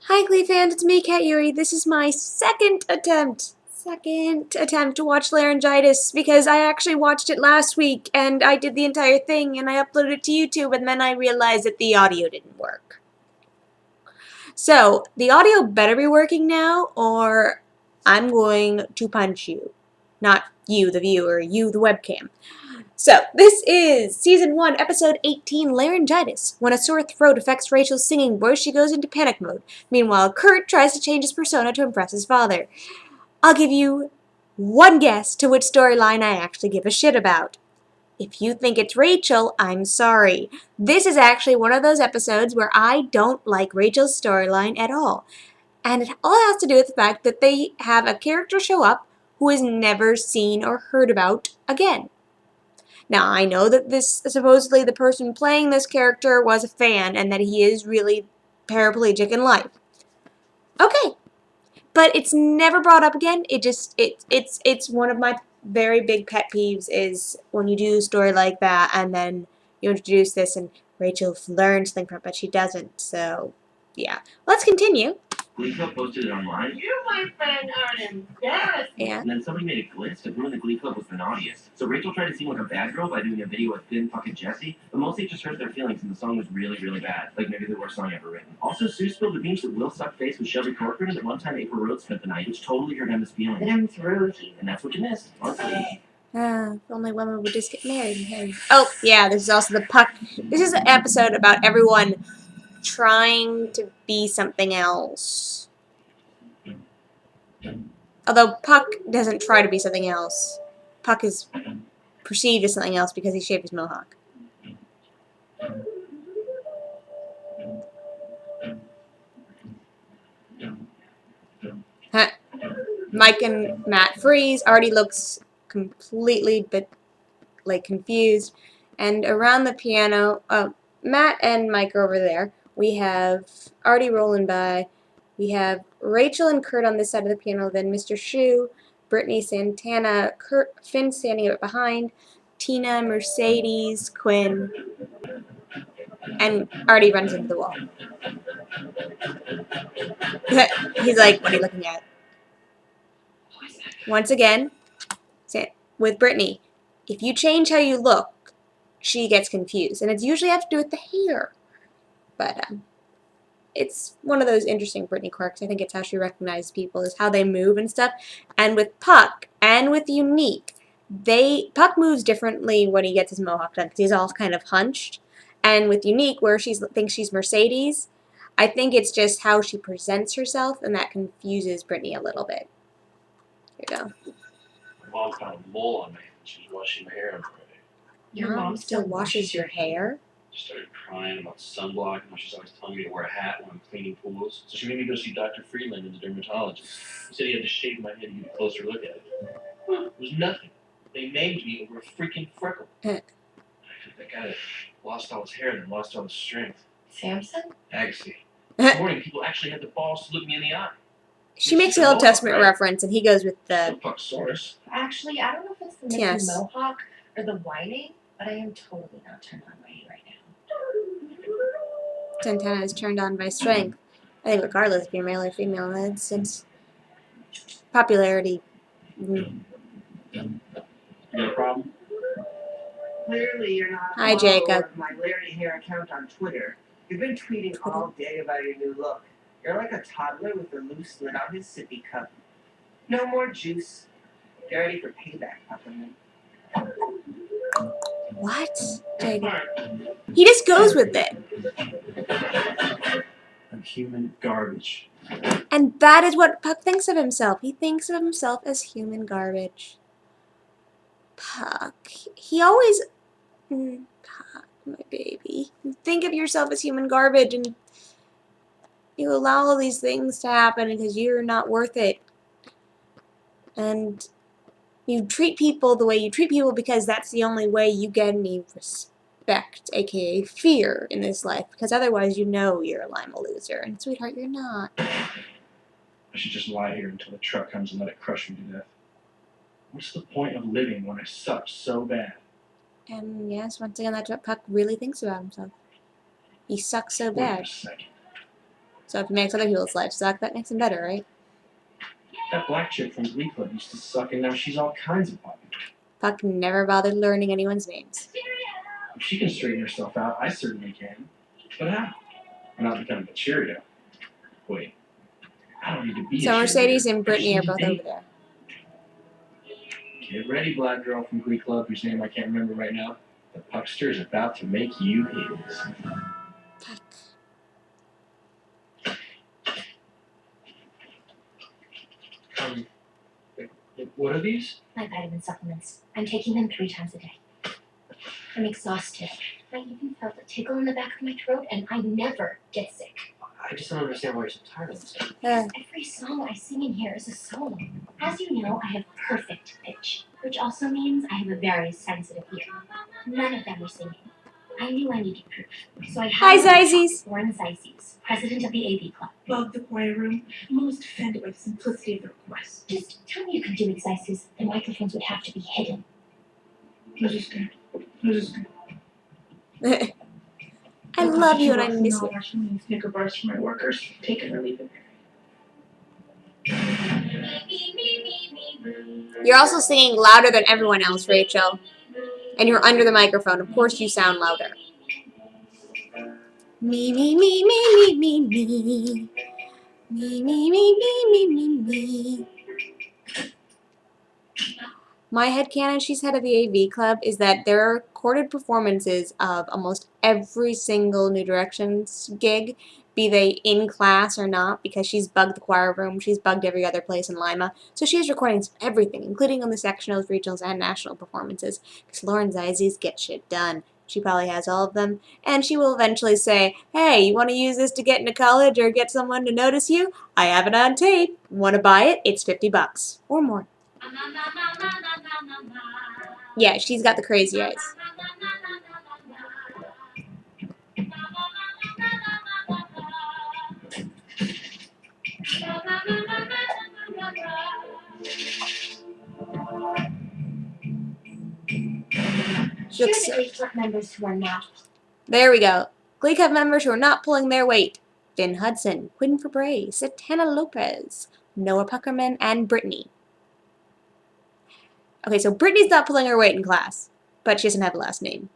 Hi Glee fans, it's me, Kat Yuri. This is my second attempt to watch Laryngitis because I actually watched it last week and I did the entire thing and I uploaded it to YouTube and then I realized that the audio didn't work. So, the audio better be working now or I'm going to punch you. Not you, the viewer, you, the webcam. So, this is Season 1, Episode 18, Laryngitis. When a sore throat affects Rachel's singing voice, she goes into panic mode. Meanwhile, Kurt tries to change his persona to impress his father. I'll give you one guess to which storyline I actually give a shit about. If you think it's Rachel, I'm sorry. This is actually one of those episodes where I don't like Rachel's storyline at all. And it all has to do with the fact that they have a character show up who is never seen or heard about again. Now, I know that supposedly the person playing this character was a fan and that he is really paraplegic in life. Okay, but it's never brought up again. It's one of my very big pet peeves is when you do a story like that and then you introduce this and Rachel learns something from it, but she doesn't. So, yeah. Let's continue. Glee Club posted it online. You, my friend, are embarrassing. Yeah. And then somebody made a glitch that ruined the Glee Club was the naughtiest. So Rachel tried to seem like a bad girl by doing a video with Finn fucking Jesse, but mostly it just hurt their feelings and the song was really, really bad. Like maybe the worst song ever written. Also, Sue spilled the beans that Will sucked face with Shelby Corcoran and that one time April Rhodes spent the night, which totally hurt Emma's feelings. I'm through. And that's what you missed. Honestly. If only women would just get married. Oh, yeah, this is also the Puck. This is an episode about everyone trying to be something else. Although Puck doesn't try to be something else. Puck is perceived as something else because he shaved his mohawk. Huh. Mike and Matt freeze. Artie looks completely confused. And around the piano, Matt and Mike are over there. We have Artie rolling by. We have Rachel and Kurt on this side of the piano, then Mr. Shu, Brittany, Santana, Kurt, Finn standing up behind, Tina, Mercedes, Quinn, and Artie runs into the wall. He's like, what are you looking at? Once again, with Brittany, if you change how you look, she gets confused, and it's usually have to do with the hair. But, it's one of those interesting Brittany quirks. I think it's how she recognizes people, is how they move and stuff. And with Puck and with Unique, Puck moves differently when he gets his mohawk done because he's all kind of hunched. And with Unique, where she thinks she's Mercedes, I think it's just how she presents herself, and that confuses Brittany a little bit. Here you go. My mom found a mole on my hand. She was washing my hair on Friday. Your mom still washes your hair? She started crying about sunblock and how she's always telling me to wear a hat when I'm cleaning pools. So she made me go see Dr. Freeland, the dermatologist. He said he had to shave my head to get a closer look at it. It was nothing. They maimed me over a freaking freckle. I think that guy that lost all his hair and then lost all his strength. Samson? Agassi. This morning, people actually had the balls to look me in the eye. She makes an Old Testament reference, and he goes with the... Pucksaurus. Actually, I don't know if it's the Yes. mohawk or the whining, but I am totally not turned on by you right now. Santana is turned on by strength. I think regardless if you're male or female, it's popularity. You got a problem? Clearly, you're not a Hi, follower Jacob. of my Larry Hair account on Twitter. You've been tweeting all day about your new look. You're like a toddler with a loose lid on his sippy cup. No more juice. Get ready for payback, Peppermint. What? Jacob. He just goes with it. I'm human garbage. And that is what Puck thinks of himself. He thinks of himself as human garbage. Puck. He always... Puck, my baby. You think of yourself as human garbage and you allow all these things to happen because you're not worth it. And you treat people the way you treat people because that's the only way you get any respect, aka fear, in this life. Because otherwise you know you're a Lima loser. And sweetheart, you're not. I should just lie here until the truck comes and let it crush me to death. What's the point of living when I suck so bad? And yes, once again, that's what Puck really thinks about himself. He sucks so Wait bad. a second. So if he makes other people's lives suck, that makes him better, right? That black chick from Glee Club used to suck, and now she's all kinds of popular. Puck never bothered learning anyone's names. If she can straighten herself out, I certainly can. But how? I'm not becoming a Cheerio. Wait, I don't need to be a So cheerleader. Mercedes and I Brittany are just both need to over there. date. Get ready, black girl from Glee Club, whose name I can't remember right now. The Puckster is about to make you his. Puck. What are these? My vitamin supplements. I'm taking them 3 times a day. I'm exhausted. I even felt a tickle in the back of my throat, and I never get sick. I just don't understand why you're so tired of this. Every song I sing in here is a solo. As you know, I have perfect pitch, which also means I have a very sensitive ear. None of them are singing. I knew I needed proof, so I Hi, had Zizes. Lauren Zizes, president of the AV club. Above the choir room, most offended by the simplicity of the request. Just tell me you can do Zizes. The microphones would have to be hidden. Understand. Understand. I love you and I miss you. you. Snicker bars for my workers. Take it or leave it. You're also singing louder than everyone else, Rachel. And you're under the microphone. Of course you sound louder. Me, me, me, me, me, me, me. Me, me, me, me, me, me, me. My headcanon, she's head of the AV club, is that there are recorded performances of almost every single New Directions gig, be they in class or not, because she's bugged the choir room, she's bugged every other place in Lima. So she has recordings of everything, including on the sectionals, regionals, and national performances, because Lauren Zizes gets shit done. She probably has all of them, and she will eventually say, hey, you want to use this to get into college or get someone to notice you? I have it on tape. Want to buy it? It's $50 or more. Yeah, she's got the crazy eyes. Here are the Glee Club members who are not. There we go. Glee Club members who are not pulling their weight. Finn Hudson, Quinn Fabray, Satana Lopez, Noah Puckerman, and Brittany. Okay, so Brittany's not pulling her weight in class, but she doesn't have a last name.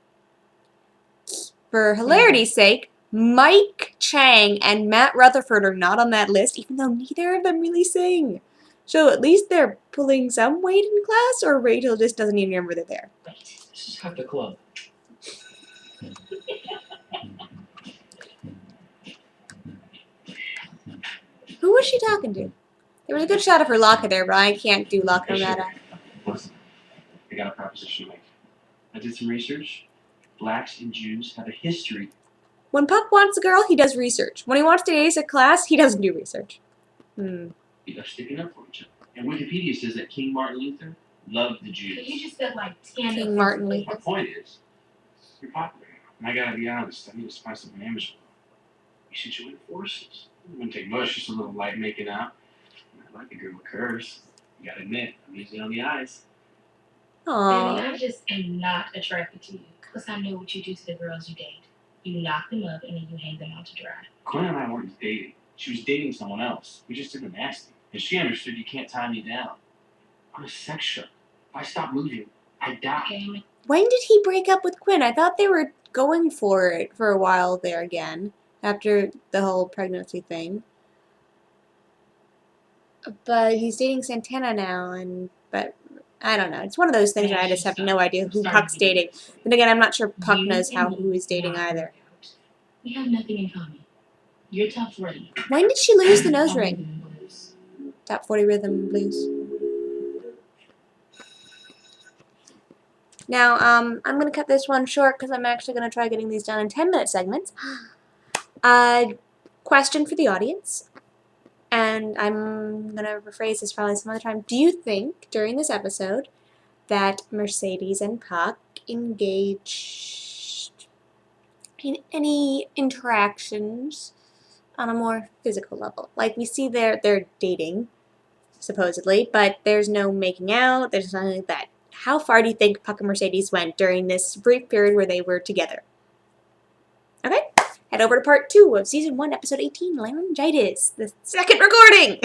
For hilarity's sake, Mike Chang and Matt Rutherford are not on that list, even though neither of them really sing. So at least they're pulling some weight in class, or Rachel just doesn't even remember they're there. This is half the club. Who was she talking to? There was a good shot of her locker there, but I can't do locker Rata. Listen, I got a proposition to make. I did some research. Blacks and Jews have a history. When Puck wants a girl, he does research. When he wants to ace a class, he doesn't do research. Of sticking up for each other. And Wikipedia says that King Martin Luther loved the Jews. You just said like stand King up. Martin Luther. My point is, you're popular now. And I gotta be honest, I need to spice up my image a little. You should join forces. It wouldn't take much, just a little light making out. I like a girl with curves. You gotta admit, I'm easy on the eyes. Aww. I just am not attracted to you. Because I know what you do to the girls you date. You lock them up and then you hang them out to dry. Quinn and I weren't dating. She was dating someone else. We just did the nasty. And she understood you can't tie me down. I'm a sex shark. If I stop moving, I die. Okay, When did he break up with Quinn? I thought they were going for it for a while there again, after the whole pregnancy thing. But he's dating Santana now, but I don't know. It's one of those things where I just have no idea who Puck's dating. Then again, I'm not sure Puck knows who he's dating either. we have nothing in common. You're top 40. When did she lose the nose I'm ring? rhythm and blues. Top 40 Rhythm Blues. Now, I'm going to cut this one short because I'm actually going to try getting these done in 10-minute segments. Question for the audience, and I'm going to rephrase this probably some other time. Do you think, during this episode, that Mercedes and Puck engaged in any interactions on a more physical level? Like, we see they're dating, supposedly, but there's no making out, there's nothing like that. How far do you think Puck and Mercedes went during this brief period where they were together? Okay, head head over to part 2 of season 1, episode 18, Laryngitis, the second recording.